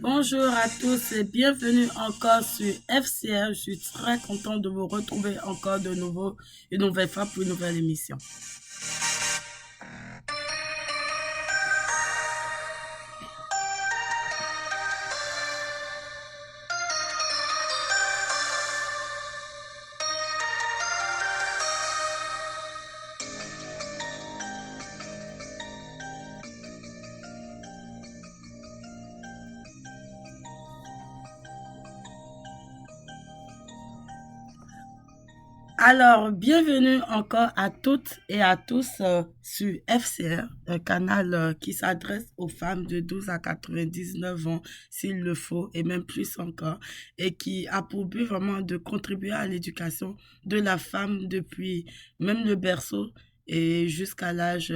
Bonjour à tous et bienvenue encore sur FCR. Je suis très content de vous retrouver encore de nouveau, une nouvelle fois pour une nouvelle émission. Alors, bienvenue encore à toutes et à tous sur FCR, un canal qui s'adresse aux femmes de 12 à 99 ans, s'il le faut, et même plus encore, et qui a pour but vraiment de contribuer à l'éducation de la femme depuis même le berceau et jusqu'à l'âge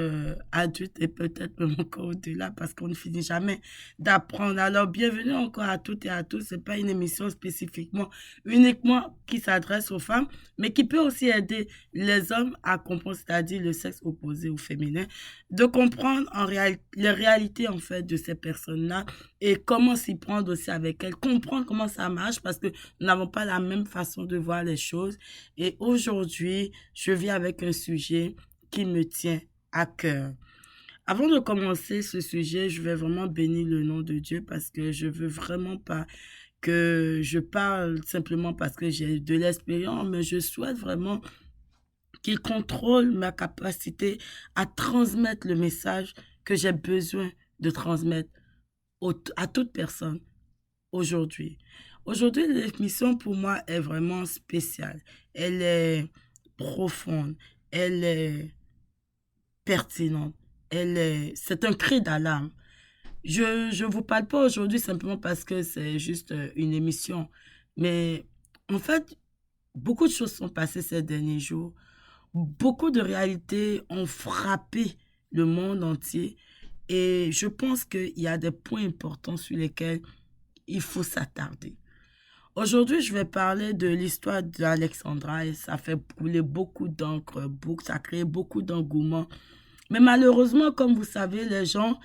adulte et peut-être même encore au-delà parce qu'on ne finit jamais d'apprendre. Alors, bienvenue encore à toutes et à tous. C'est pas une émission spécifiquement, uniquement qui s'adresse aux femmes mais qui peut aussi aider les hommes à comprendre, c'est-à-dire le sexe opposé ou féminin, de comprendre les réalités en fait de ces personnes-là et comment s'y prendre aussi avec elles, comprendre comment ça marche parce que nous n'avons pas la même façon de voir les choses. Et aujourd'hui, je viens avec un sujet qui me tient à cœur. Avant de commencer ce sujet, je vais vraiment bénir le nom de Dieu parce que je veux vraiment pas que je parle simplement parce que j'ai de l'expérience, mais je souhaite vraiment qu'il contrôle ma capacité à transmettre le message que j'ai besoin de transmettre à toute personne aujourd'hui. Aujourd'hui, l'émission pour moi est vraiment spéciale. Elle est profonde, elle est pertinente, c'est un cri d'alarme. Je vous parle pas aujourd'hui simplement parce que c'est juste une émission, mais en fait, beaucoup de choses sont passées ces derniers jours. Beaucoup de réalités ont frappé le monde entier et je pense qu'il y a des points importants sur lesquels il faut s'attarder. Aujourd'hui, je vais parler de l'histoire d'Alexandra et ça fait couler beaucoup d'encre, ça a créé beaucoup d'engouement. Mais malheureusement, comme vous savez, les gens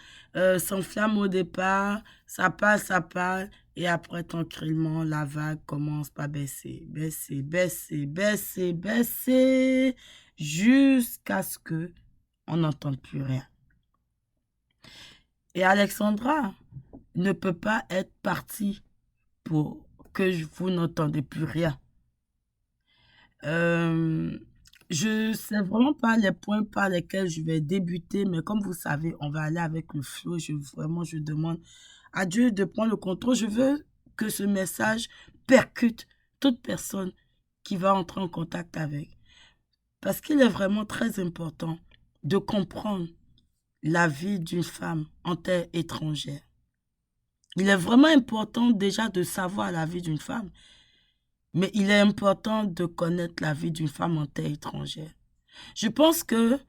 s'enflamment au départ, ça parle, et après tranquillement, la vague commence par baisser, baisser, baisser, baisser, baisser, jusqu'à ce que on n'entende plus rien. Et Alexandra ne peut pas être partie pour que vous n'entendez plus rien. Je sais vraiment pas les points par lesquels je vais débuter, mais comme vous savez, on va aller avec le flow. Je demande à Dieu de prendre le contrôle. Je veux que ce message percute toute personne qui va entrer en contact avec. Parce qu'il est vraiment très important de comprendre la vie d'une femme en terre étrangère. Il est vraiment important déjà de savoir la vie d'une femme, mais il est important de connaître la vie d'une femme en terre étrangère. Je pense que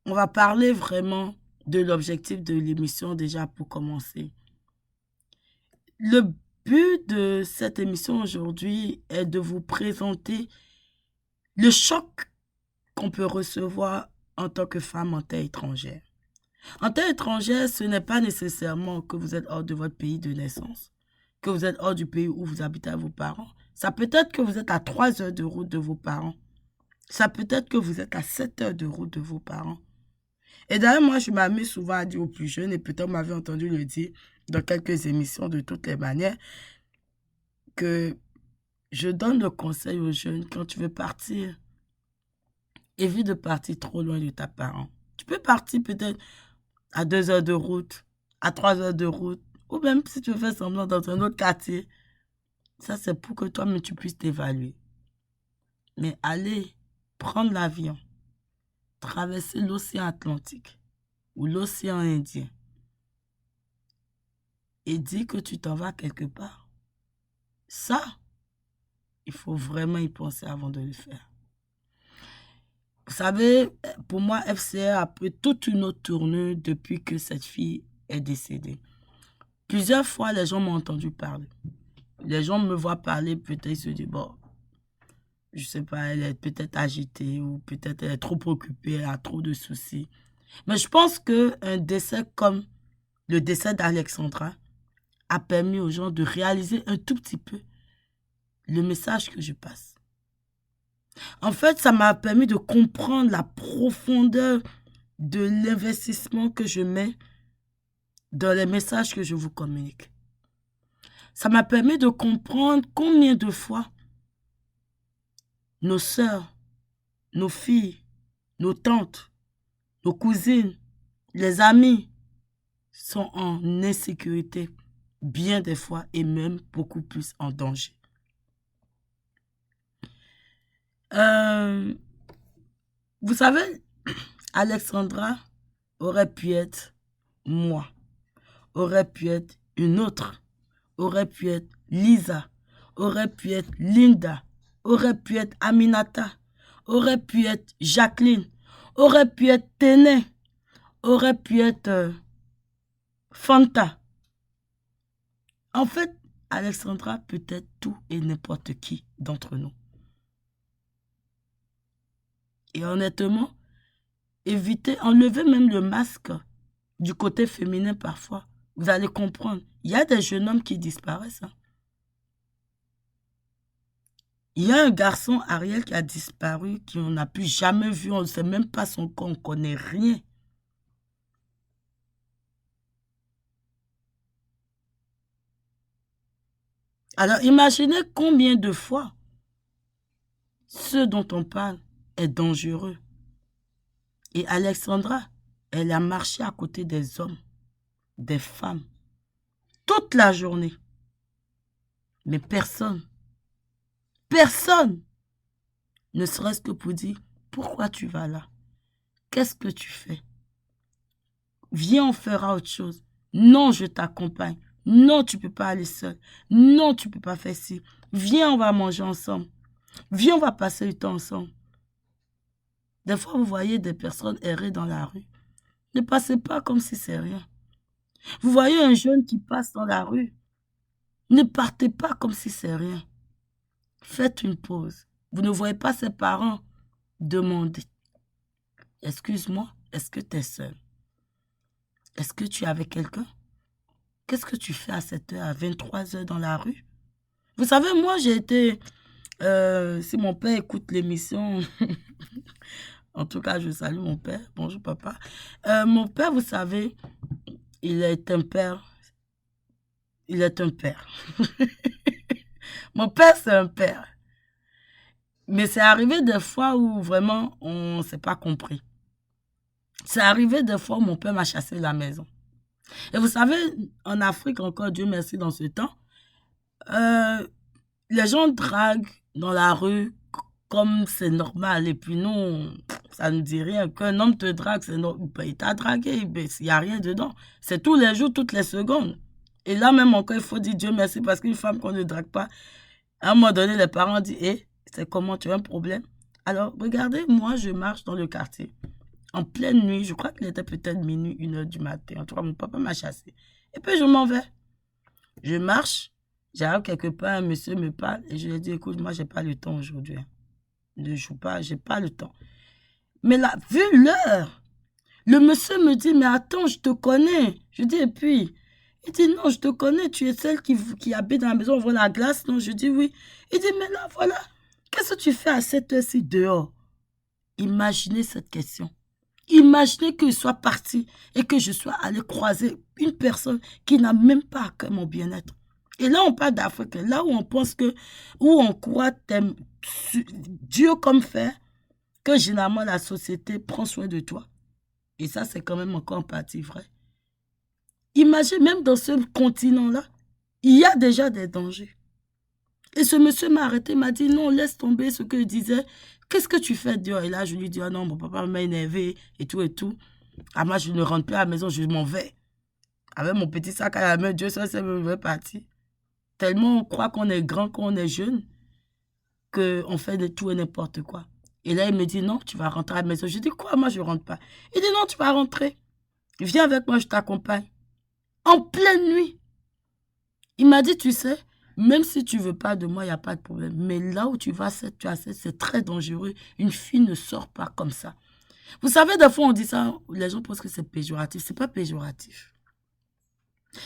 on va parler vraiment de l'objectif de l'émission déjà pour commencer. Le but de cette émission aujourd'hui est de vous présenter le choc qu'on peut recevoir en tant que femme en terre étrangère. En terre étrangère, ce n'est pas nécessairement que vous êtes hors de votre pays de naissance, que vous êtes hors du pays où vous habitez avec vos parents. Ça peut être que vous êtes à 3 heures de route de vos parents. Ça peut être que vous êtes à 7 heures de route de vos parents. Et d'ailleurs, moi, je m'amuse souvent à dire aux plus jeunes, et peut-être vous m'avez entendu le dire dans quelques émissions de toutes les manières, que je donne le conseil aux jeunes, quand tu veux partir, évite de partir trop loin de tes parents. Tu peux partir peut-être à 2 heures de route, à 3 heures de route, ou même si tu veux faire semblant dans un autre quartier. Ça, c'est pour que toi-même tu puisses t'évaluer. Mais aller prendre l'avion, traverser l'océan Atlantique ou l'océan Indien et dire que tu t'en vas quelque part, ça, il faut vraiment y penser avant de le faire. Vous savez, pour moi, FCR a pris toute une autre tournure depuis que cette fille est décédée. Plusieurs fois, les gens m'ont entendu parler. Les gens me voient parler, peut-être ils se disent, bon, je sais pas, elle est peut-être agitée ou peut-être elle est trop préoccupée, elle a trop de soucis. Mais je pense qu'un décès comme le décès d'Alexandra a permis aux gens de réaliser un tout petit peu le message que je passe. En fait, ça m'a permis de comprendre la profondeur de l'investissement que je mets dans les messages que je vous communique. Ça m'a permis de comprendre combien de fois nos sœurs, nos filles, nos tantes, nos cousines, les amis sont en insécurité bien des fois et même beaucoup plus en danger. Vous savez, Alexandra aurait pu être moi, aurait pu être une autre, aurait pu être Lisa, aurait pu être Linda, aurait pu être Aminata, aurait pu être Jacqueline, aurait pu être Téné, aurait pu être Fanta. En fait, Alexandra peut être tout et n'importe qui d'entre nous. Et honnêtement, enlevez même le masque du côté féminin parfois. Vous allez comprendre. Il y a des jeunes hommes qui disparaissent. Hein. Il y a un garçon, Ariel, qui a disparu, qu'on n'a plus jamais vu. On ne sait même pas son corps, on ne connaît rien. Alors, imaginez combien de fois ce dont on parle est dangereux. Et Alexandra, elle a marché à côté des hommes, des femmes, toute la journée. Mais personne, ne serait-ce que pour dire, pourquoi tu vas là? Qu'est-ce que tu fais? Viens, on fera autre chose. Non, je t'accompagne. Non, tu ne peux pas aller seul. Non, tu ne peux pas faire ci. Viens, on va manger ensemble. Viens, on va passer du temps ensemble. Des fois, vous voyez des personnes errer dans la rue. Ne passez pas comme si c'est rien. Vous voyez un jeune qui passe dans la rue. Ne partez pas comme si c'est rien. Faites une pause. Vous ne voyez pas ses parents demander. Excuse-moi, est-ce que tu es seul? Est-ce que tu es avec quelqu'un? Qu'est-ce que tu fais à cette heure, à 23 heures dans la rue? Vous savez, moi, j'ai été... si mon père écoute l'émission... En tout cas, je salue mon père. Bonjour, papa. Mon père, vous savez, il est un père. Il est un père. Mon père, c'est un père. Mais c'est arrivé des fois où vraiment, on ne s'est pas compris. C'est arrivé des fois où mon père m'a chassé de la maison. Et vous savez, en Afrique, encore, Dieu merci, dans ce temps, les gens draguent dans la rue comme c'est normal. Et puis nous, ça ne dit rien. Qu'un homme te drague, c'est normal. Il t'a dragué, il n'y a rien dedans. C'est tous les jours, toutes les secondes. Et là même encore, il faut dire Dieu merci parce qu'une femme qu'on ne drague pas, à un moment donné, les parents disent, c'est comment, tu as un problème? Alors, regardez, moi, je marche dans le quartier. En pleine nuit, je crois qu'il était peut-être minuit, 1 heure du matin. En tout cas, mon papa m'a chassé. Et puis, je m'en vais. Je marche, j'arrive quelque part, un monsieur me parle et je lui dis, écoute, moi, j'ai pas le temps aujourd'hui. Ne joue pas, j'ai pas le temps. Mais là, vu l'heure, le monsieur me dit, mais attends, je te connais. Je dis, et puis, il dit, non, je te connais, tu es celle qui habite dans la maison, on voit la glace, non? Je dis, oui. Il dit, mais là, voilà, qu'est-ce que tu fais à cette heure-ci dehors? Imaginez cette question. Imaginez que je sois parti et que je sois allé croiser une personne qui n'a même pas à cœur mon bien-être. Et là, on parle d'Afrique, là où on pense que, où on croit Dieu comme fait, que généralement la société prend soin de toi. Et ça, c'est quand même encore en partie vrai. Imagine, même dans ce continent-là, il y a déjà des dangers. Et ce monsieur m'a arrêté, m'a dit, non, laisse tomber ce que je disais. Qu'est-ce que tu fais, Dieu? Et là, je lui dis, ah non, mon papa m'a énervé et tout et tout. Ah, moi, je ne rentre plus à la maison, je m'en vais. Avec mon petit sac à la main, Dieu seul sait où je vais partir. Tellement on croit qu'on est grand, qu'on est jeune, qu'on fait de tout et n'importe quoi. Et là, il me dit, non, tu vas rentrer à la maison. Je dis, quoi, moi, je ne rentre pas. Il dit, non, tu vas rentrer. Viens avec moi, je t'accompagne. En pleine nuit. Il m'a dit, tu sais, même si tu ne veux pas de moi, il n'y a pas de problème. Mais là où tu vas, c'est très dangereux. Une fille ne sort pas comme ça. Vous savez, des fois, on dit ça, les gens pensent que c'est péjoratif. Ce n'est pas péjoratif.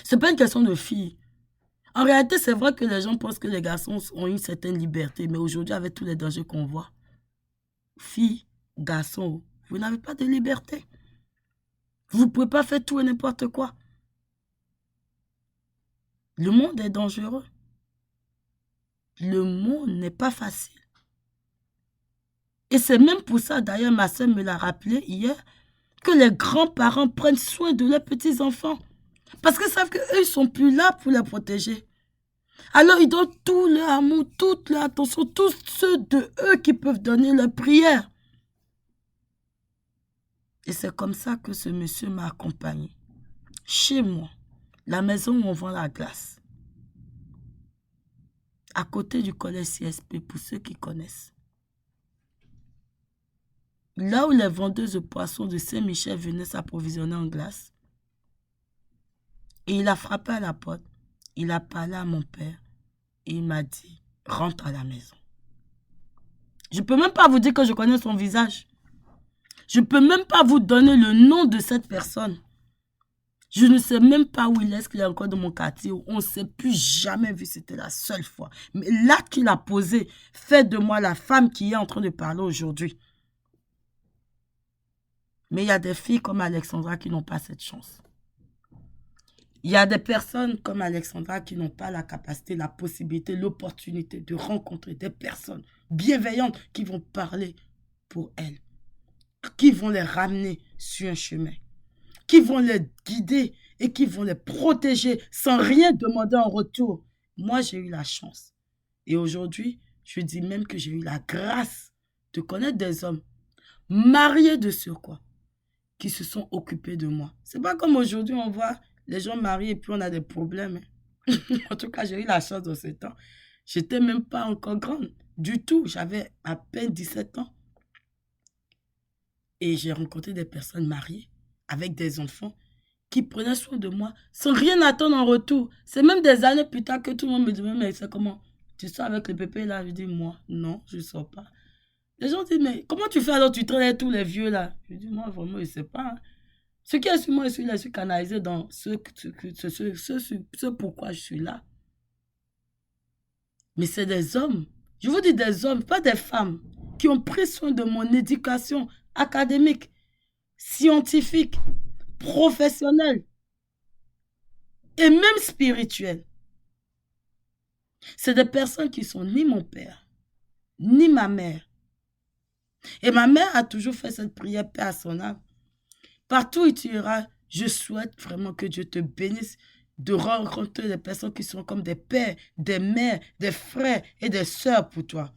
Ce n'est pas une question de fille. En réalité, c'est vrai que les gens pensent que les garçons ont une certaine liberté, mais aujourd'hui, avec tous les dangers qu'on voit, filles, garçons, vous n'avez pas de liberté. Vous ne pouvez pas faire tout et n'importe quoi. Le monde est dangereux. Le monde n'est pas facile. Et c'est même pour ça, d'ailleurs, ma soeur me l'a rappelé hier, que les grands-parents prennent soin de leurs petits-enfants. Parce qu'ils savent qu'eux, ils ne sont plus là pour les protéger. Alors, ils donnent tout leur amour, toute leur attention, tous ceux de eux qui peuvent donner leur prière. Et c'est comme ça que ce monsieur m'a accompagné. Chez moi, la maison où on vend la glace. À côté du collège CSP, pour ceux qui connaissent. Là où les vendeuses de poissons de Saint-Michel venaient s'approvisionner en glace. Et il a frappé à la porte. Il a parlé à mon père. Et il m'a dit, rentre à la maison. Je ne peux même pas vous dire que je connais son visage. Je ne peux même pas vous donner le nom de cette personne. Je ne sais même pas où il est, est-ce qu'il est encore dans mon quartier. On ne s'est plus jamais vu, c'était la seule fois. Mais là qu'il a posé, fait de moi la femme qui est en train de parler aujourd'hui. Mais il y a des filles comme Alexandra qui n'ont pas cette chance. Il y a des personnes comme Alexandra qui n'ont pas la capacité, la possibilité, l'opportunité de rencontrer des personnes bienveillantes qui vont parler pour elles, qui vont les ramener sur un chemin, qui vont les guider et qui vont les protéger sans rien demander en retour. Moi, j'ai eu la chance. Et aujourd'hui, je dis même que j'ai eu la grâce de connaître des hommes mariés de surcroît qui se sont occupés de moi. C'est pas comme aujourd'hui, on voit les gens mariés et puis on a des problèmes. En tout cas, j'ai eu la chance dans ce temps. J'étais même pas encore grande du tout. J'avais à peine 17 ans. Et j'ai rencontré des personnes mariées avec des enfants qui prenaient soin de moi sans rien attendre en retour. C'est même des années plus tard que tout le monde me demande, mais c'est comment? Tu sors avec le pépé là? Je dis, moi, non, je ne sors pas. Les gens disent, mais comment tu fais alors? Tu traînes tous les vieux là? Je dis, moi, vraiment, je ne sais pas. Ce qui est sur moi, je suis canalisé dans ce pourquoi je suis là. Mais c'est des hommes, je vous dis des hommes, pas des femmes, qui ont pris soin de mon éducation académique, scientifique, professionnelle et même spirituelle. C'est des personnes qui sont ni mon père, ni ma mère. Et ma mère a toujours fait cette prière, paix à son âme. Partout où tu iras, je souhaite vraiment que Dieu te bénisse de rencontrer des personnes qui sont comme des pères, des mères, des frères et des sœurs pour toi.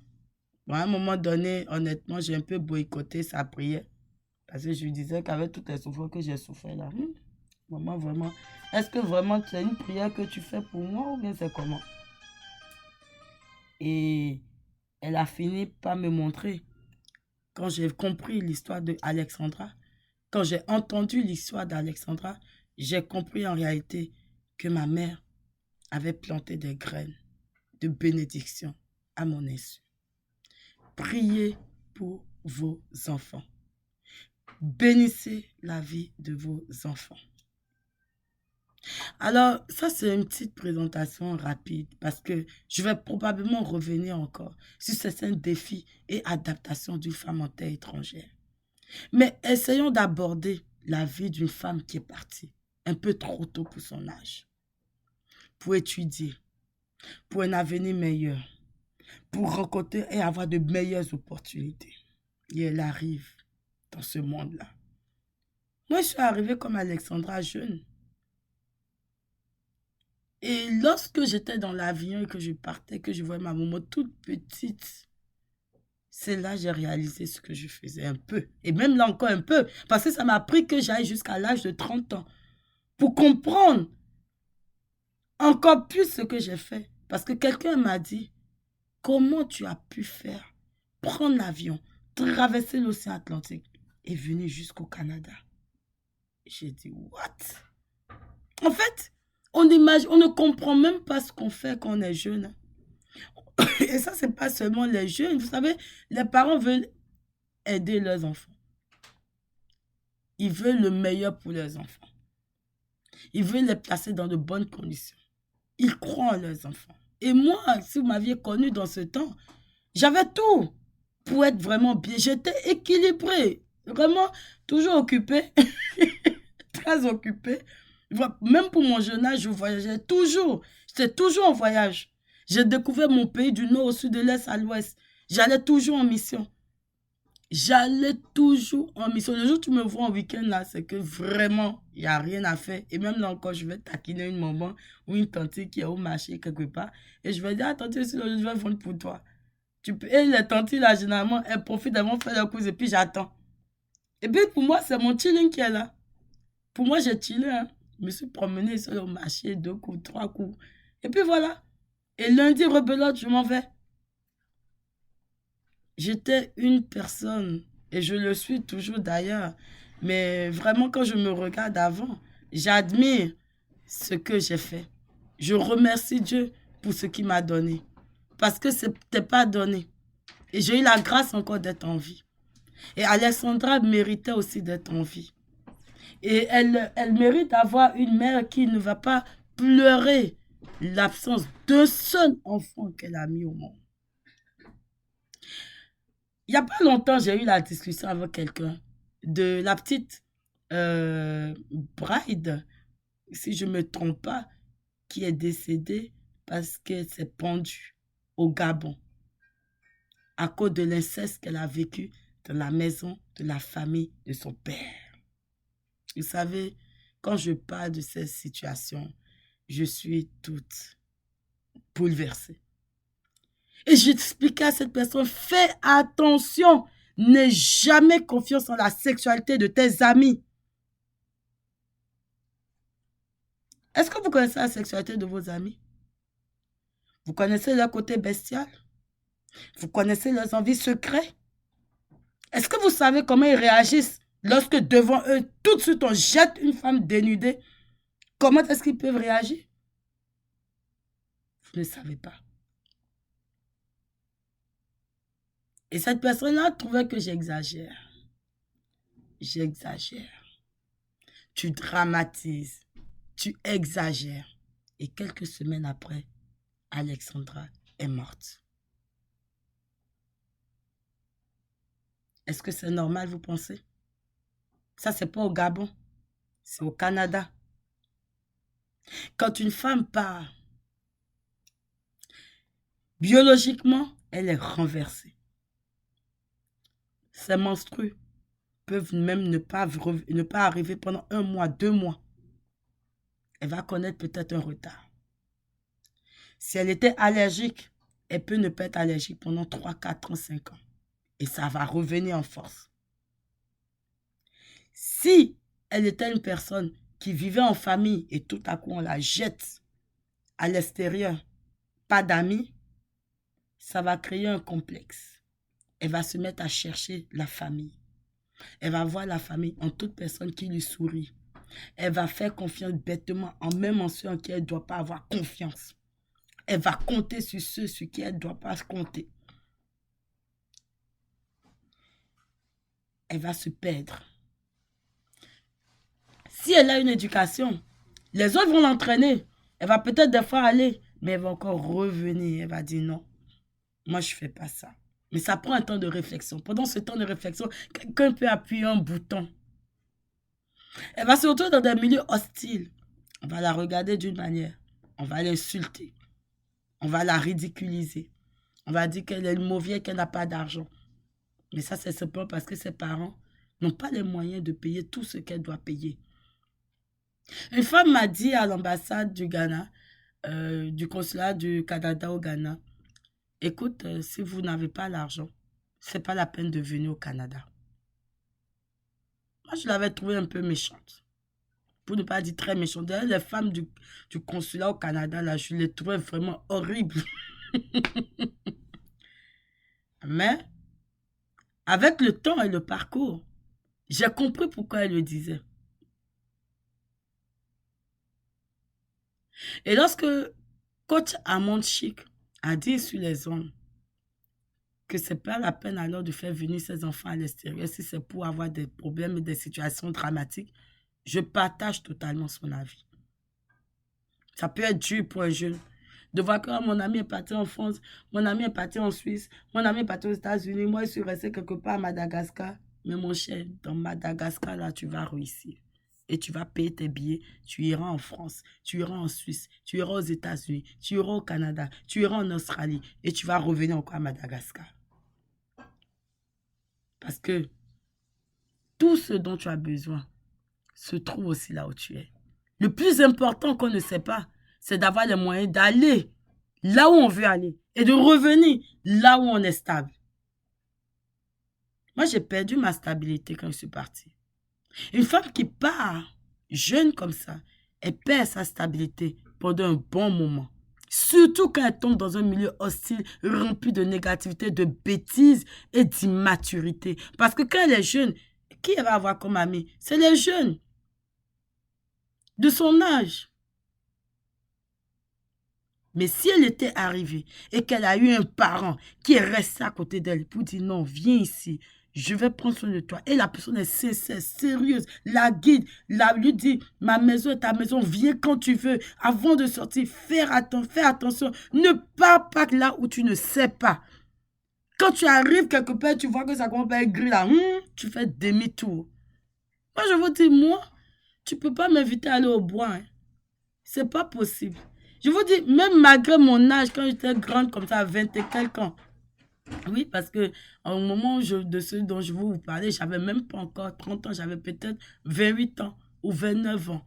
Bon, à un moment donné, honnêtement, j'ai un peu boycotté sa prière. Parce que je lui disais qu'avec toutes les souffrances que j'ai souffert là, maman, vraiment, est-ce que vraiment c'est une prière que tu fais pour moi ou bien c'est comment? Et elle a fini par me montrer, quand j'ai compris l'histoire d'Alexandra, quand j'ai entendu l'histoire d'Alexandra, j'ai compris en réalité que ma mère avait planté des graines de bénédiction à mon insu. Priez pour vos enfants. Bénissez la vie de vos enfants. Alors, ça, c'est une petite présentation rapide parce que je vais probablement revenir encore sur certains défis et adaptations d'une femme en terre étrangère. Mais essayons d'aborder la vie d'une femme qui est partie un peu trop tôt pour son âge, pour étudier, pour un avenir meilleur, pour rencontrer et avoir de meilleures opportunités. Et elle arrive dans ce monde-là. Moi, je suis arrivée comme Alexandra jeune. Et lorsque j'étais dans l'avion et que je partais, que je voyais ma maman toute petite, c'est là que j'ai réalisé ce que je faisais un peu. Et même là encore un peu. Parce que ça m'a pris que j'aille jusqu'à l'âge de 30 ans pour comprendre encore plus ce que j'ai fait. Parce que quelqu'un m'a dit, comment tu as pu faire, prendre l'avion, traverser l'océan Atlantique et venir jusqu'au Canada? J'ai dit, what? En fait, on ne comprend même pas ce qu'on fait quand on est jeune. Et ça, c'est pas seulement les jeunes. Vous savez, les parents veulent aider leurs enfants. Ils veulent le meilleur pour leurs enfants. Ils veulent les placer dans de bonnes conditions. Ils croient en leurs enfants. Et moi, si vous m'aviez connu dans ce temps, j'avais tout pour être vraiment bien. J'étais équilibrée, vraiment toujours occupée, très occupée. Même pour mon jeune âge, je voyageais toujours. J'étais toujours en voyage. J'ai découvert mon pays du nord au sud, de l'est à l'ouest. J'allais toujours en mission. J'allais toujours en mission. Le jour où tu me vois en week-end, là, c'est que vraiment, il n'y a rien à faire. Et même là encore, je vais taquiner une maman ou une tante qui est au marché quelque part. Et je vais dire, ah, tante, je vais vendre pour toi. Et les tantes, là, généralement, elles profitent, elles vont faire leur course et puis j'attends. Et puis pour moi, c'est mon chilling qui est là. Pour moi, j'ai chillé. Hein. Je me suis promené sur le marché, 2 coups, 3 coups. Et puis voilà. Et lundi, rebelote, je m'en vais. J'étais une personne, et je le suis toujours d'ailleurs, mais vraiment quand je me regarde avant, j'admire ce que j'ai fait. Je remercie Dieu pour ce qu'il m'a donné, parce que ce n'était pas donné. Et j'ai eu la grâce encore d'être en vie. Et Alexandra méritait aussi d'être en vie. Et elle mérite d'avoir une mère qui ne va pas pleurer l'absence d'un seul enfant qu'elle a mis au monde. Il n'y a pas longtemps, j'ai eu la discussion avec quelqu'un de la petite Bride, si je ne me trompe pas, qui est décédée parce qu'elle s'est pendue au Gabon à cause de l'inceste qu'elle a vécu dans la maison de la famille de son père. Vous savez, quand je parle de cette situation, je suis toute bouleversée. Et j'expliquais à cette personne, fais attention, n'aie jamais confiance en la sexualité de tes amis. Est-ce que vous connaissez la sexualité de vos amis? Vous connaissez leur côté bestial? Vous connaissez leurs envies secrètes? Est-ce que vous savez comment ils réagissent lorsque devant eux, tout de suite, on jette une femme dénudée? Comment est-ce qu'ils peuvent réagir? Vous ne savez pas. Et cette personne-là trouvait que j'exagère. J'exagère. Tu dramatises. Tu exagères. Et quelques semaines après, Alexandra est morte. Est-ce que c'est normal, vous pensez? Ça, c'est pas au Gabon. C'est au Canada. Quand une femme part, biologiquement, elle est renversée. Ses menstrues peuvent même ne pas arriver pendant 1 mois, 2 mois. Elle va connaître peut-être un retard. Si elle était allergique, elle peut ne pas être allergique pendant 3, 4 ans, 5 ans. Et ça va revenir en force. Si elle était une personne qui vivait en famille et tout à coup on la jette à l'extérieur, pas d'amis, ça va créer un complexe. Elle va se mettre à chercher la famille. Elle va voir la famille en toute personne qui lui sourit. Elle va faire confiance bêtement, en même en ceux en qui elle ne doit pas avoir confiance. Elle va compter sur ceux sur qui elle ne doit pas compter. Elle va se perdre. Si elle a une éducation, les autres vont l'entraîner. Elle va peut-être des fois aller, mais elle va encore revenir. Elle va dire non, moi je ne fais pas ça. Mais ça prend un temps de réflexion. Pendant ce temps de réflexion, quelqu'un peut appuyer un bouton. Elle va se retrouver dans des milieux hostiles. On va la regarder d'une manière. On va l'insulter. On va la ridiculiser. On va dire qu'elle est une mauvière, qu'elle n'a pas d'argent. Mais ça, c'est simplement parce que ses parents n'ont pas les moyens de payer tout ce qu'elle doit payer. Une femme m'a dit à l'ambassade du Ghana, du consulat du Canada au Ghana, écoute, si vous n'avez pas l'argent, ce n'est pas la peine de venir au Canada. Moi, je l'avais trouvée un peu méchante. Pour ne pas dire très méchante. D'ailleurs, les femmes du consulat au Canada, là, je les trouvais vraiment horribles. Mais, avec le temps et le parcours, j'ai compris pourquoi elle le disait. Et lorsque coach Amand Chic a dit sur les hommes que ce n'est pas la peine alors de faire venir ses enfants à l'extérieur si c'est pour avoir des problèmes et des situations dramatiques, je partage totalement son avis. Ça peut être dur pour un jeune. De voir que mon ami est parti en France, mon ami est parti en Suisse, mon ami est parti aux États-Unis, moi je suis resté quelque part à Madagascar. Mais mon cher, dans Madagascar, là, tu vas réussir. Et tu vas payer tes billets, tu iras en France, tu iras en Suisse, tu iras aux États-Unis, tu iras au Canada, tu iras en Australie et tu vas revenir encore à Madagascar. Parce que tout ce dont tu as besoin se trouve aussi là où tu es. Le plus important qu'on ne sait pas, c'est d'avoir les moyens d'aller là où on veut aller et de revenir là où on est stable. Moi, j'ai perdu ma stabilité quand je suis partie. Une femme qui part jeune comme ça, elle perd sa stabilité pendant un bon moment. Surtout quand elle tombe dans un milieu hostile, rempli de négativité, de bêtises et d'immaturité. Parce que quand elle est jeune, qui elle va avoir comme ami? C'est les jeunes de son âge. Mais si elle était arrivée et qu'elle a eu un parent qui est resté à côté d'elle pour dire non, viens ici, je vais prendre soin de toi. Et la personne est sincère, sérieuse, la guide, lui dit, ma maison est ta maison, viens quand tu veux. Avant de sortir, fais attention. Ne pars pas là où tu ne sais pas. Quand tu arrives quelque part, tu vois que ça commence à être gris là, tu fais demi-tour. Moi, je vous dis, tu ne peux pas m'inviter à aller au bois. Hein. C'est pas possible. Je vous dis, même malgré mon âge, quand j'étais grande comme ça, à 20 et quelques ans, oui, parce que au moment de ce dont je vous parlais, j'avais même pas encore 30 ans, j'avais peut-être 28 ans ou 29 ans.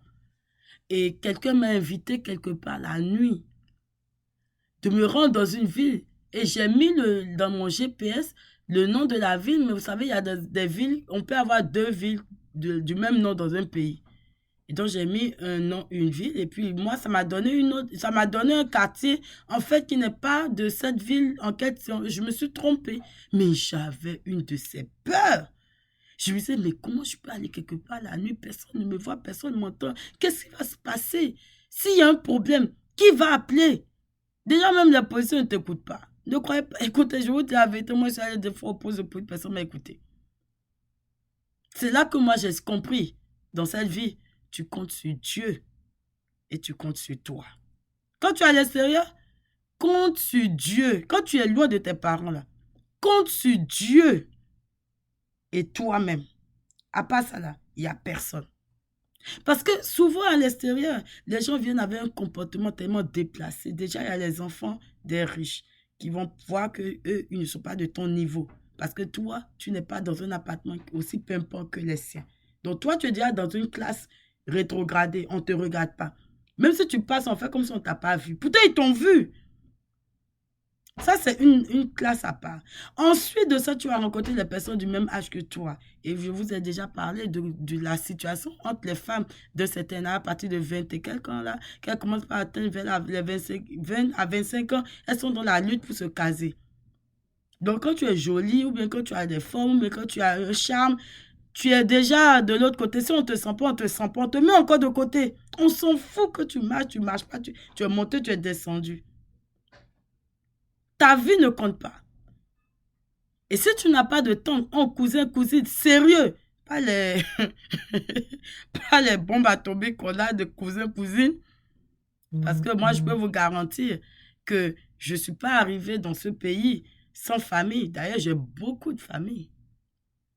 Et quelqu'un m'a invité quelque part la nuit de me rendre dans une ville. Et j'ai mis dans mon GPS le nom de la ville, mais vous savez, il y a des villes, on peut avoir deux villes du même nom dans un pays. Et donc, j'ai mis un nom, une ville. Et puis, moi, ça m'a donné ça m'a donné un quartier, en fait, qui n'est pas de cette ville en question. Je me suis trompée. Mais j'avais une de ces peurs. Je me disais, mais comment je peux aller quelque part la nuit? Personne ne me voit, personne ne m'entend. Qu'est-ce qui va se passer? S'il y a un problème, qui va appeler? Déjà, même la police ne t'écoute pas. Ne croyez pas. Écoutez, je vous dis la vérité. Moi, je suis allée des fois au poste de police, personne ne m'a écouté. C'est là que moi, j'ai compris. Dans cette vie, tu comptes sur Dieu et tu comptes sur toi. Quand tu es à l'extérieur, compte sur Dieu. Quand tu es loin de tes parents, là, compte sur Dieu et toi-même. À part ça, là, il n'y a personne. Parce que souvent à l'extérieur, les gens viennent avec un comportement tellement déplacé. Déjà, il y a les enfants des riches qui vont voir qu'eux, ils ne sont pas de ton niveau. Parce que toi, tu n'es pas dans un appartement aussi pimpant que les siens. Donc toi, tu es déjà dans une classe rétrogradée. On ne te regarde pas. Même si tu passes, on fait comme si on ne t'a pas vu. Pourtant, ils t'ont vu. Ça, c'est une classe à part. Ensuite de ça, tu vas rencontrer les personnes du même âge que toi. Et je vous ai déjà parlé de la situation entre les femmes de certain âge, à partir de 20 et quelques ans, là, qu'elles commencent par atteindre vers les 20 à 25 ans, elles sont dans la lutte pour se caser. Donc, quand tu es jolie, ou bien quand tu as des formes, ou bien quand tu as un charme, tu es déjà de l'autre côté. Si on ne te sent pas, on ne te sent pas, on te met encore de côté. On s'en fout que tu marches pas, tu es monté, tu es descendu. Ta vie ne compte pas. Et si tu n'as pas de temps, cousin, cousine, sérieux, pas les, pas les bombes atomiques qu'on a de cousin, cousine, parce que moi, je peux vous garantir que je ne suis pas arrivée dans ce pays sans famille. D'ailleurs, j'ai beaucoup de famille.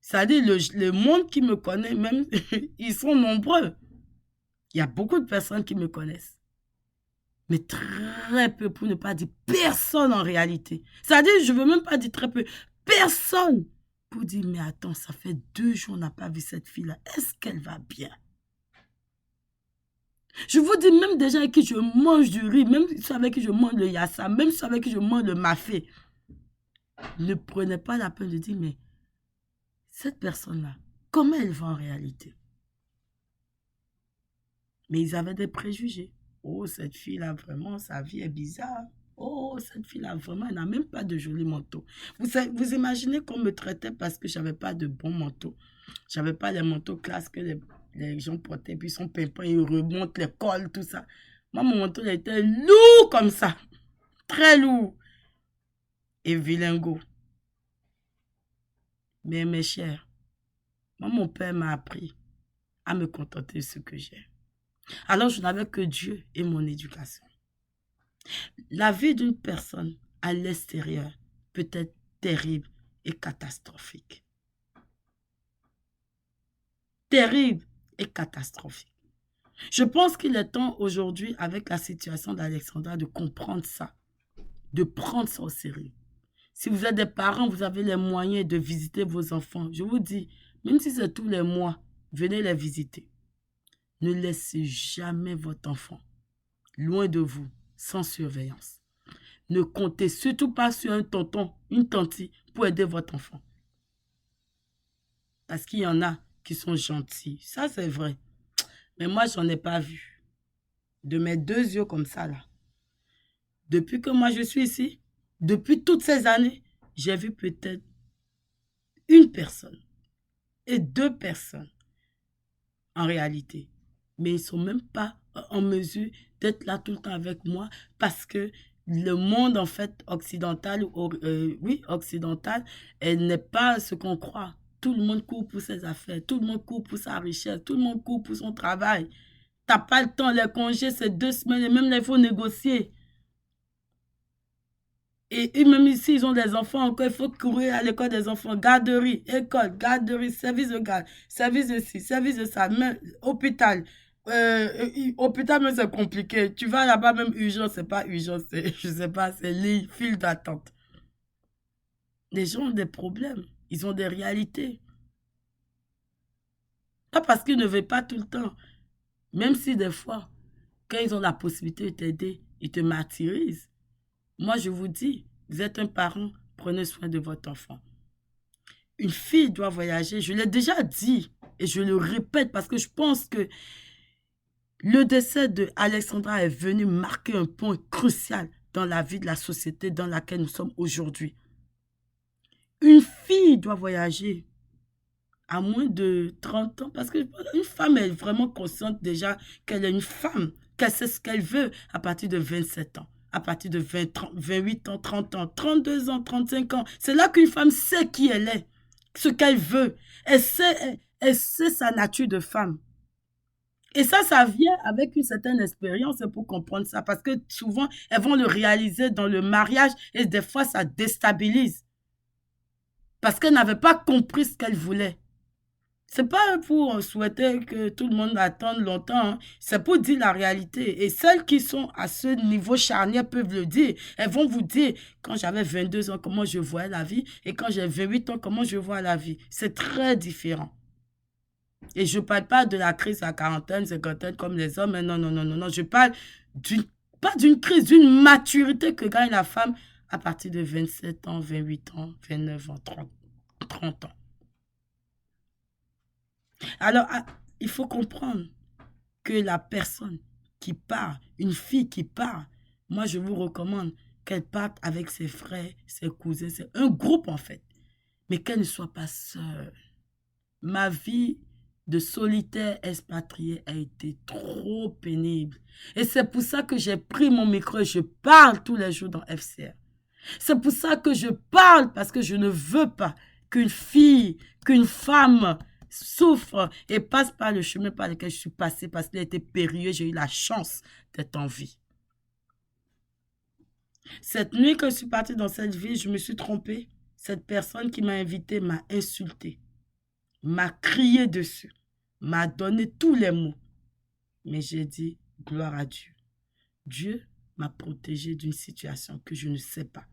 C'est-à-dire, le monde qui me connaît, même, ils sont nombreux. Il y a beaucoup de personnes qui me connaissent. Mais très peu, pour ne pas dire personne en réalité. C'est-à-dire, je ne veux même pas dire très peu. Personne pour dire, mais attends, ça fait 2 jours, on n'a pas vu cette fille-là. Est-ce qu'elle va bien? Je vous dis, même des gens avec qui je mange du riz, même ceux avec qui je mange le yassa, même ceux avec qui je mange le mafé, ne prenez pas la peine de dire, mais cette personne-là, comment elle va en réalité? Mais ils avaient des préjugés. Oh, cette fille-là, vraiment, sa vie est bizarre. Oh, cette fille-là, vraiment, elle n'a même pas de joli manteau. Vous imaginez qu'on me traitait parce que je n'avais pas de bon manteau. Je n'avais pas les manteaux classe que les gens portaient, puis ils sont pimpants, ils remontent les cols, tout ça. Moi, mon manteau, il était lourd comme ça. Très lourd. Et vilingo. Mais mes chers, moi, mon père m'a appris à me contenter de ce que j'ai. Alors, je n'avais que Dieu et mon éducation. La vie d'une personne à l'extérieur peut être terrible et catastrophique. Terrible et catastrophique. Je pense qu'il est temps aujourd'hui, avec la situation d'Alexandra, de comprendre ça, de prendre ça au sérieux. Si vous êtes des parents, vous avez les moyens de visiter vos enfants. Je vous dis, même si c'est tous les mois, venez les visiter. Ne laissez jamais votre enfant loin de vous, sans surveillance. Ne comptez surtout pas sur un tonton, une tantine pour aider votre enfant. Parce qu'il y en a qui sont gentils. Ça, c'est vrai. Mais moi, j'en ai pas vu. De mes deux yeux comme ça, là. Depuis que moi, je suis ici, depuis toutes ces années, j'ai vu peut-être une personne et deux personnes en réalité. Mais ils ne sont même pas en mesure d'être là tout le temps avec moi parce que le monde, en fait, occidental, oui, occidental, elle n'est pas ce qu'on croit. Tout le monde court pour ses affaires, tout le monde court pour sa richesse, tout le monde court pour son travail. Tu n'as pas le temps, les congés, c'est 2 semaines et même là, il faut négocier. Et même ici, ils ont des enfants encore, il faut courir à l'école des enfants, garderie, école, garderie, service de garde, service de ci, service de ça, même hôpital. Hôpital, même c'est compliqué. Tu vas là-bas, même urgence, c'est pas urgence, je sais pas, c'est lit, file d'attente. Les gens ont des problèmes, ils ont des réalités. Pas parce qu'ils ne veulent pas tout le temps, même si des fois, quand ils ont la possibilité de t'aider, ils te martyrisent. Moi, je vous dis, vous êtes un parent, prenez soin de votre enfant. Une fille doit voyager, je l'ai déjà dit et je le répète parce que je pense que le décès de Alexandra est venu marquer un point crucial dans la vie de la société dans laquelle nous sommes aujourd'hui. Une fille doit voyager à moins de 30 ans parce qu'une femme est vraiment consciente déjà qu'elle est une femme, qu'elle sait ce qu'elle veut à partir de 27 ans. À partir de 20, 30, 28 ans, 30 ans, 32 ans, 35 ans. C'est là qu'une femme sait qui elle est, ce qu'elle veut. Elle sait sa nature de femme. Et ça vient avec une certaine expérience pour comprendre ça. Parce que souvent, elles vont le réaliser dans le mariage et des fois, ça déstabilise. Parce qu'elles n'avaient pas compris ce qu'elles voulaient. C'est pas pour souhaiter que tout le monde attende longtemps, hein. C'est pour dire la réalité. Et celles qui sont à ce niveau charnière peuvent le dire. Elles vont vous dire, quand j'avais 22 ans, comment je voyais la vie, et quand j'ai 28 ans, comment je vois la vie. C'est très différent. Et je ne parle pas de la crise à quarantaine, cinquantaine comme les hommes, mais non, non, non, non, non. Je parle pas d'une crise, d'une maturité que gagne la femme à partir de 27 ans, 28 ans, 29 ans, 30 ans. Alors, il faut comprendre que la personne qui part, une fille qui part, moi je vous recommande qu'elle parte avec ses frères, ses cousins, c'est un groupe en fait, mais qu'elle ne soit pas seule. Ma vie de solitaire expatrié a été trop pénible. Et c'est pour ça que j'ai pris mon micro et je parle tous les jours dans FCR. C'est pour ça que je parle parce que je ne veux pas qu'une fille, qu'une femme souffre et passe par le chemin par lequel je suis passée parce qu'il a été périlleux. J'ai eu la chance d'être en vie. Cette nuit que je suis partie dans cette ville, je me suis trompée. Cette personne qui m'a invitée m'a insultée, m'a crié dessus, m'a donné tous les mots. Mais j'ai dit, gloire à Dieu. Dieu m'a protégée d'une situation que je ne sais pas.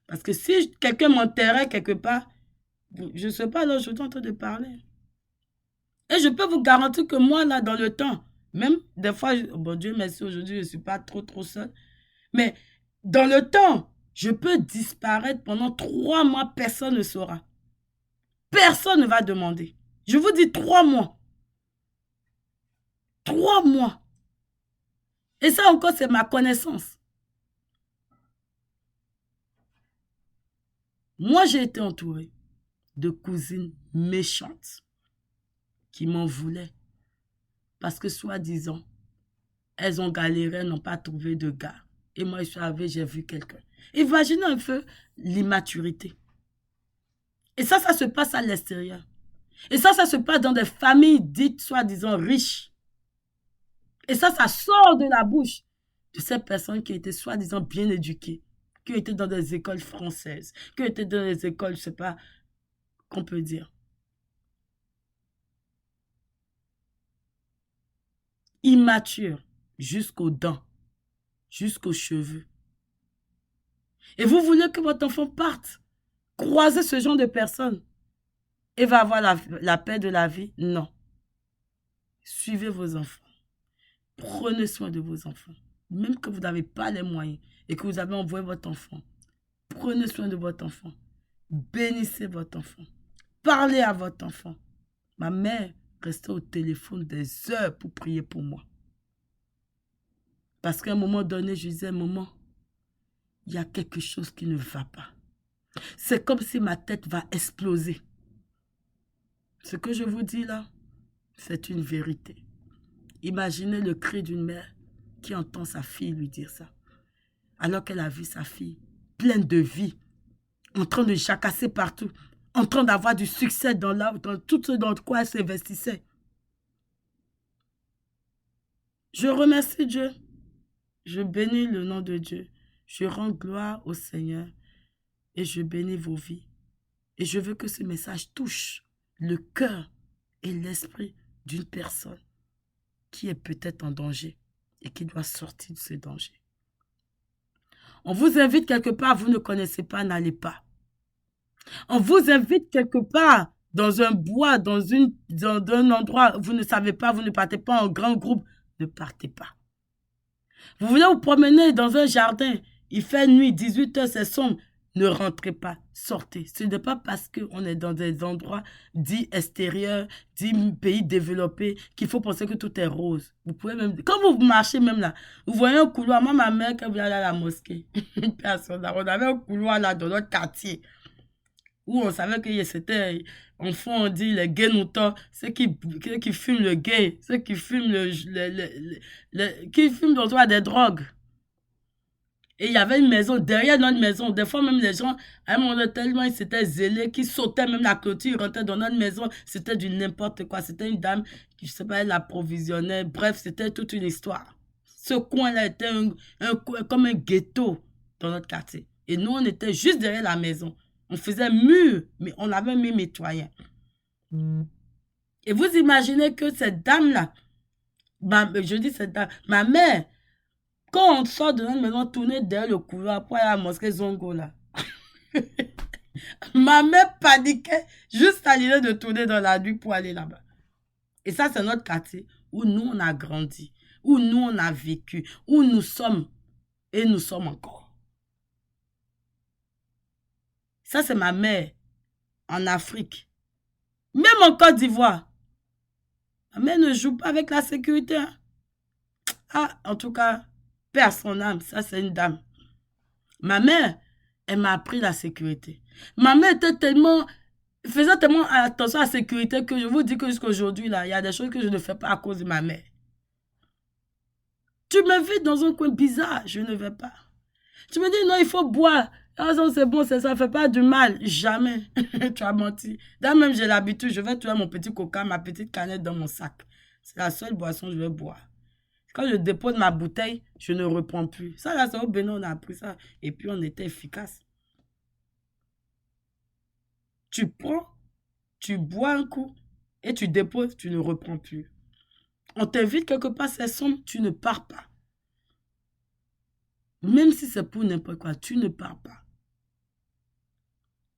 Parce que si quelqu'un m'enterrait quelque part, je ne sais pas, là, je suis en train de parler. Et je peux vous garantir que moi, là, dans le temps, même des fois, bon Dieu merci, aujourd'hui, je ne suis pas trop seule. Mais dans le temps, je peux disparaître pendant 3 mois, personne ne saura. Personne ne va demander. Je vous dis 3 mois. 3 mois. Et ça encore, c'est ma connaissance. Moi, j'ai été entourée de cousines méchantes qui m'en voulaient. Parce que, soi-disant, elles ont galéré, elles n'ont pas trouvé de gars. Et moi, je suis arrivée, j'ai vu quelqu'un. Imaginez un peu l'immaturité. Et ça se passe à l'extérieur. Et ça se passe dans des familles dites, soi-disant, riches. Et ça sort de la bouche de ces personnes qui étaient soi-disant bien éduquées, qui étaient dans des écoles françaises, qui étaient dans des écoles, je ne sais pas, qu'on peut dire, immatures, jusqu'aux dents, jusqu'aux cheveux. Et vous voulez que votre enfant parte, croiser ce genre de personnes et va avoir la paix de la vie? Non. Suivez vos enfants. Prenez soin de vos enfants. Même que vous n'avez pas les moyens et que vous avez envoyé votre enfant. Prenez soin de votre enfant. Bénissez votre enfant. Parlez à votre enfant. Ma mère restait au téléphone des heures pour prier pour moi. Parce qu'à un moment donné, je disais, maman, il y a quelque chose qui ne va pas. C'est comme si ma tête va exploser. Ce que je vous dis là, c'est une vérité. Imaginez le cri d'une mère qui entend sa fille lui dire ça. Alors qu'elle a vu sa fille pleine de vie, en train de jacasser partout, en train d'avoir du succès dans tout ce dans quoi elle s'investissait. Je remercie Dieu. Je bénis le nom de Dieu. Je rends gloire au Seigneur et je bénis vos vies. Et je veux que ce message touche le cœur et l'esprit d'une personne qui est peut-être en danger et qui doit sortir de ce danger. On vous invite quelque part, vous ne connaissez pas, n'allez pas. On vous invite quelque part, dans un bois, dans un endroit, vous ne savez pas, vous ne partez pas en grand groupe, ne partez pas. Vous voulez vous promener dans un jardin, il fait nuit, 18 h, c'est sombre, ne rentrez pas, sortez. Ce n'est pas parce qu'on est dans des endroits dits extérieurs, dits pays développés, qu'il faut penser que tout est rose. Vous pouvez même, quand vous marchez même là, vous voyez un couloir. Moi, ma mère, quand elle voulait aller à la mosquée, personne, on avait un couloir là dans notre quartier, où on savait que c'était, en fond, on dit les guénoutants, ceux qui fument le gay, ceux qui fument qui fument dans toi des drogues. Et il y avait une maison derrière notre maison. Des fois, même les gens, à un moment donné, tellement ils s'étaient zélés qu'ils sautaient même la clôture, ils rentraient dans notre maison. C'était du n'importe quoi. C'était une dame qui, je ne sais pas, elle l'approvisionnait. Bref, c'était toute une histoire. Ce coin-là était comme un ghetto dans notre quartier. Et nous, on était juste derrière la maison. On faisait mur, mais on avait mis mitoyen. Et vous imaginez que cette dame-là, je dis cette dame, ma mère, quand on sort de notre maison, tourner derrière le couloir pour aller à la mosquée Zongo là. Ma mère paniquait juste à l'idée de tourner dans la nuit pour aller là-bas. Et ça, c'est notre quartier où nous, on a grandi, où nous, on a vécu, où nous sommes et nous sommes encore. Ça, c'est ma mère en Afrique. Même en Côte d'Ivoire. Ma mère ne joue pas avec la sécurité. Hein. Ah, en tout cas, paix à son âme, ça c'est une dame. Ma mère, elle m'a appris la sécurité. Ma mère faisait tellement attention à la sécurité que je vous dis que jusqu'à aujourd'hui, là, il y a des choses que je ne fais pas à cause de ma mère. Tu m'invites dans un coin bizarre, je ne vais pas. Tu me dis, non, il faut boire. Ah, c'est bon, ça ne fait pas du mal. Jamais. Tu as menti. D'ailleurs, même j'ai l'habitude, je vais trouver mon petit coca, ma petite canette dans mon sac. C'est la seule boisson que je vais boire. Quand je dépose ma bouteille, je ne reprends plus. Ça, là, c'est au Bénin, on a appris ça. Et puis, on était efficace. Tu prends, tu bois un coup et tu déposes, tu ne reprends plus. On t'invite quelque part, c'est sombre, tu ne pars pas. Même si c'est pour n'importe quoi, tu ne pars pas.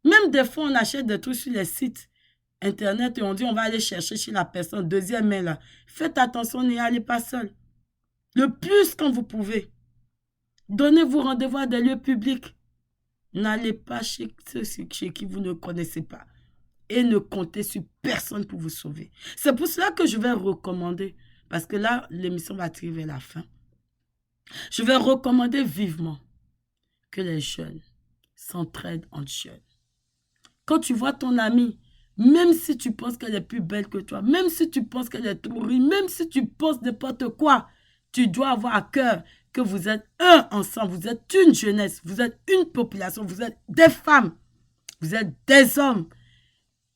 Même des fois, on achète des trucs sur les sites internet et on dit on va aller chercher chez la personne, deuxième main là. Faites attention, n'y allez pas seul. Le plus quand vous pouvez. Donnez-vous rendez-vous à des lieux publics. N'allez pas chez ceux chez qui vous ne connaissez pas. Et ne comptez sur personne pour vous sauver. C'est pour cela que je vais recommander, parce que là, l'émission va tirer vers la fin. Je vais recommander vivement que les jeunes s'entraident entre jeunes. Quand tu vois ton amie, même si tu penses qu'elle est plus belle que toi, même si tu penses qu'elle est pourrie, même si tu penses n'importe quoi, tu dois avoir à cœur que vous êtes un ensemble, vous êtes une jeunesse, vous êtes une population, vous êtes des femmes, vous êtes des hommes.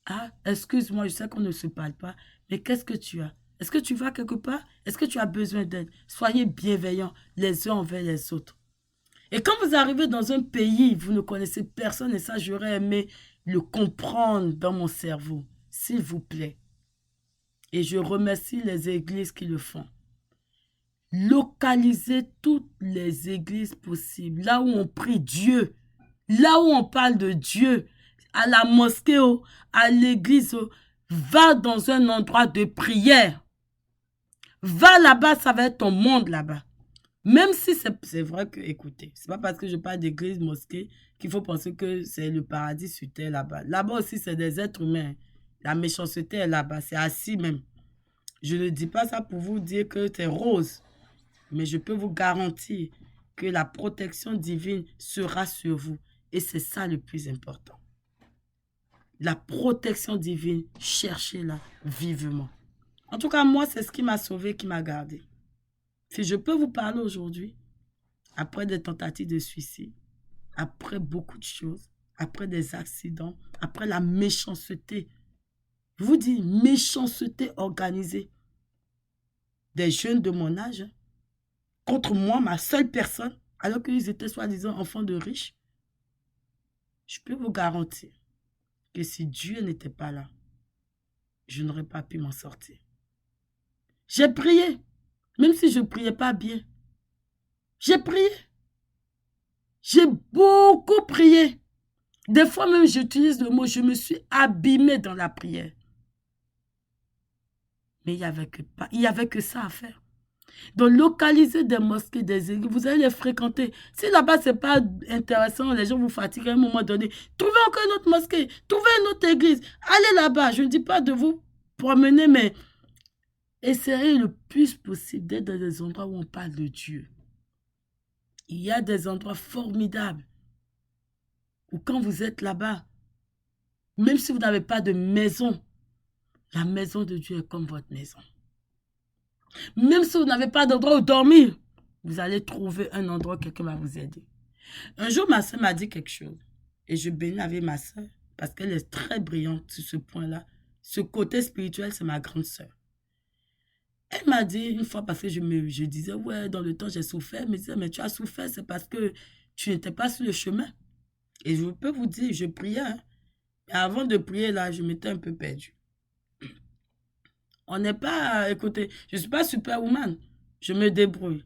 Ah, excuse-moi, je sais qu'on ne se parle pas, mais qu'est-ce que tu as? Est-ce que tu vas quelque part? Est-ce que tu as besoin d'aide? Soyez bienveillants les uns envers les autres. Et quand vous arrivez dans un pays, vous ne connaissez personne, et ça, j'aurais aimé le comprendre dans mon cerveau. S'il vous plaît. Et je remercie les églises qui le font. Localisez toutes les églises possibles. Là où on prie Dieu. Là où on parle de Dieu. À la mosquée, à l'église. Va dans un endroit de prière. Va là-bas, ça va être ton monde là-bas. Même si c'est vrai que, écoutez, c'est pas parce que je parle d'église, mosquée, qu'il faut penser que c'est le paradis sur terre là-bas. Là-bas aussi, c'est des êtres humains. La méchanceté est là-bas, c'est assis même. Je ne dis pas ça pour vous dire que c'est rose, mais je peux vous garantir que la protection divine sera sur vous. Et c'est ça le plus important. La protection divine, cherchez-la vivement. En tout cas, moi, c'est ce qui m'a sauvé, qui m'a gardé. Si je peux vous parler aujourd'hui, après des tentatives de suicide, après beaucoup de choses, après des accidents, après la méchanceté, je vous dis, méchanceté organisée des jeunes de mon âge, contre moi, ma seule personne, alors qu'ils étaient soi-disant enfants de riches, je peux vous garantir que si Dieu n'était pas là, je n'aurais pas pu m'en sortir. J'ai prié, même si je ne priais pas bien. J'ai prié. J'ai beaucoup prié. Des fois même, j'utilise le mot, je me suis abîmée dans la prière. Mais il n'y avait que ça à faire. Donc, localiser des mosquées, des églises, vous allez les fréquenter. Si là-bas, ce n'est pas intéressant, les gens vous fatiguent à un moment donné, trouvez encore une autre mosquée, trouvez une autre église, allez là-bas. Je ne dis pas de vous promener, mais essayez le plus possible d'être dans des endroits où on parle de Dieu. Il y a des endroits formidables où quand vous êtes là-bas, même si vous n'avez pas de maison, la maison de Dieu est comme votre maison. Même si vous n'avez pas d'endroit où dormir, vous allez trouver un endroit où quelqu'un va vous aider. Un jour, ma soeur m'a dit quelque chose. Et je bénis avec ma soeur parce qu'elle est très brillante sur ce point-là. Ce côté spirituel, c'est ma grande soeur. Elle m'a dit une fois, parce que je disais, ouais, dans le temps, j'ai souffert. Elle me disait, mais tu as souffert, c'est parce que tu n'étais pas sur le chemin. Et je peux vous dire, je priais. Hein. Mais avant de prier, là, je m'étais un peu perdue. On n'est pas, écoutez, je ne suis pas superwoman. Je me débrouille.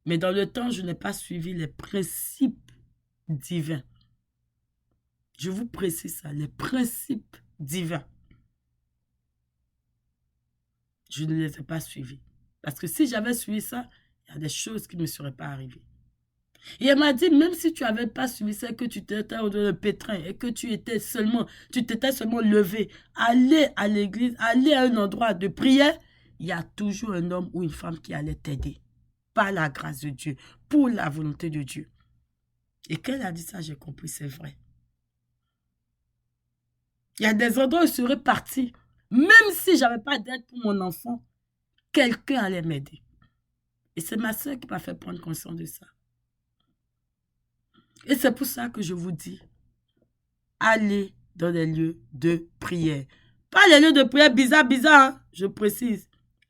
Mais dans le temps, je n'ai pas suivi les principes divins. Je vous précise ça, les principes divins. Je ne les ai pas suivis. Parce que si j'avais suivi ça, il y a des choses qui ne me seraient pas arrivées. Et elle m'a dit, même si tu n'avais pas suivi ça, que tu étais au de pétrin et que tu t'étais seulement levé, aller à l'église, aller à un endroit de prière, il y a toujours un homme ou une femme qui allait t'aider. Par la grâce de Dieu, pour la volonté de Dieu. Et quand elle a dit ça, j'ai compris, c'est vrai. Il y a des endroits où je serais partie, même si je n'avais pas d'aide pour mon enfant, quelqu'un allait m'aider. Et c'est ma soeur qui m'a fait prendre conscience de ça. Et c'est pour ça que je vous dis, allez dans des lieux de prière. Pas les lieux de prière bizarres, hein, je précise.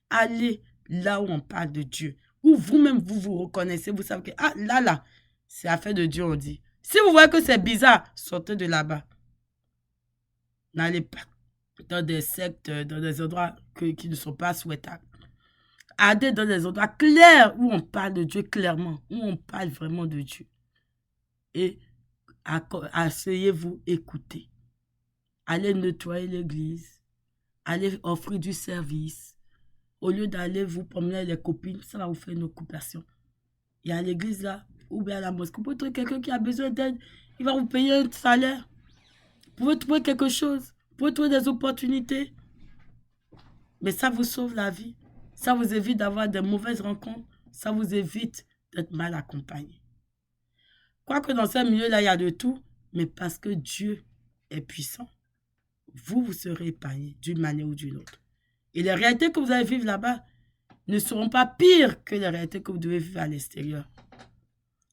Allez là où on parle de Dieu. Où vous-même, vous vous reconnaissez, vous savez que, ah, là, c'est affaire de Dieu, on dit. Si vous voyez que c'est bizarre, sortez de là-bas. N'allez pas dans des sectes, dans des endroits qui ne sont pas souhaitables. Allez dans des endroits clairs où on parle de Dieu clairement, où on parle vraiment de Dieu. Et asseyez-vous, écoutez. Allez nettoyer l'église. Allez offrir du service. Au lieu d'aller vous promener avec les copines, ça va vous faire une occupation. Il y a l'église là, ou bien à la mosquée. Vous pouvez trouver quelqu'un qui a besoin d'aide. Il va vous payer un salaire. Vous pouvez trouver quelque chose. Vous pouvez trouver des opportunités. Mais ça vous sauve la vie. Ça vous évite d'avoir des mauvaises rencontres. Ça vous évite d'être mal accompagné. Quoique dans ce milieu-là, il y a de tout. Mais parce que Dieu est puissant, vous serez épargné d'une manière ou d'une autre. Et les réalités que vous allez vivre là-bas ne seront pas pires que les réalités que vous devez vivre à l'extérieur.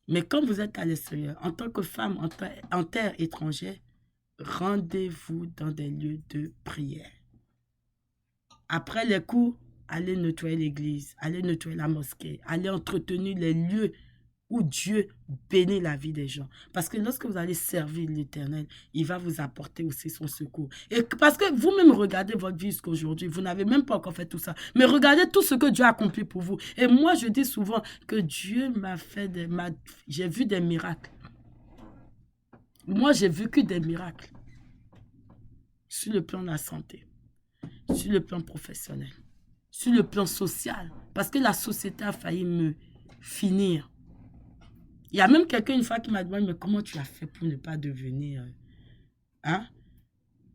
Mais quand vous êtes à l'extérieur, en tant que femme en terre étrangère, rendez-vous dans des lieux de prière. Après les cours, allez nettoyer l'église, allez nettoyer la mosquée, allez entretenir les lieux où Dieu bénit la vie des gens. Parce que lorsque vous allez servir l'Éternel, il va vous apporter aussi son secours. Et parce que vous-même regardez votre vie jusqu'à aujourd'hui, vous n'avez même pas encore fait tout ça. Mais regardez tout ce que Dieu a accompli pour vous. Et moi, je dis souvent que Dieu m'a fait j'ai vu des miracles. Moi, j'ai vécu des miracles sur le plan de la santé, sur le plan professionnel, sur le plan social. Parce que la société a failli me finir. Il y a même quelqu'un une fois qui m'a demandé, mais comment tu as fait pour ne pas devenir... Hein?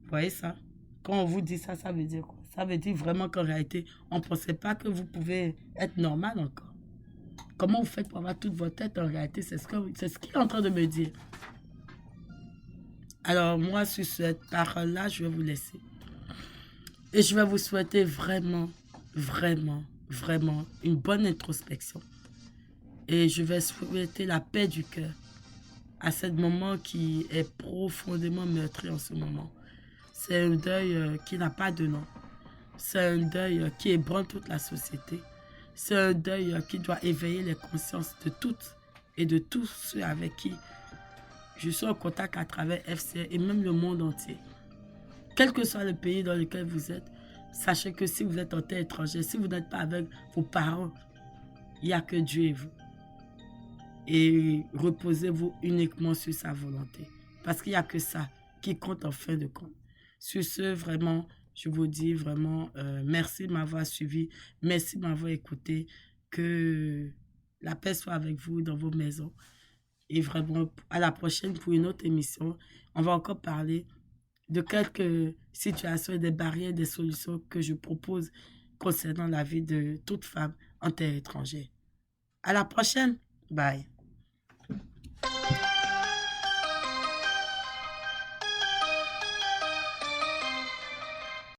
Vous voyez ça? Quand on vous dit ça, ça veut dire quoi? Ça veut dire vraiment qu'en réalité, on ne pensait pas que vous pouvez être normal encore. Comment vous faites pour avoir toute votre tête en réalité? C'est ce qu'il est en train de me dire. Alors moi, sur cette parole-là, je vais vous laisser. Et je vais vous souhaiter vraiment, vraiment, vraiment une bonne introspection. Et je vais souhaiter la paix du cœur à ce moment qui est profondément meurtri en ce moment. C'est un deuil qui n'a pas de nom. C'est un deuil qui ébranle toute la société. C'est un deuil qui doit éveiller les consciences de toutes et de tous ceux avec qui je suis en contact à travers FCR et même le monde entier. Quel que soit le pays dans lequel vous êtes, sachez que si vous êtes en terre étrangère, si vous n'êtes pas avec vos parents, il n'y a que Dieu et vous. Et reposez-vous uniquement sur sa volonté. Parce qu'il n'y a que ça qui compte en fin de compte. Sur ce, vraiment, je vous dis vraiment merci de m'avoir suivi. Merci de m'avoir écouté. Que la paix soit avec vous dans vos maisons. Et vraiment, à la prochaine pour une autre émission. On va encore parler de quelques situations, des barrières, des solutions que je propose concernant la vie de toute femme en terre étrangère. À la prochaine. Bye.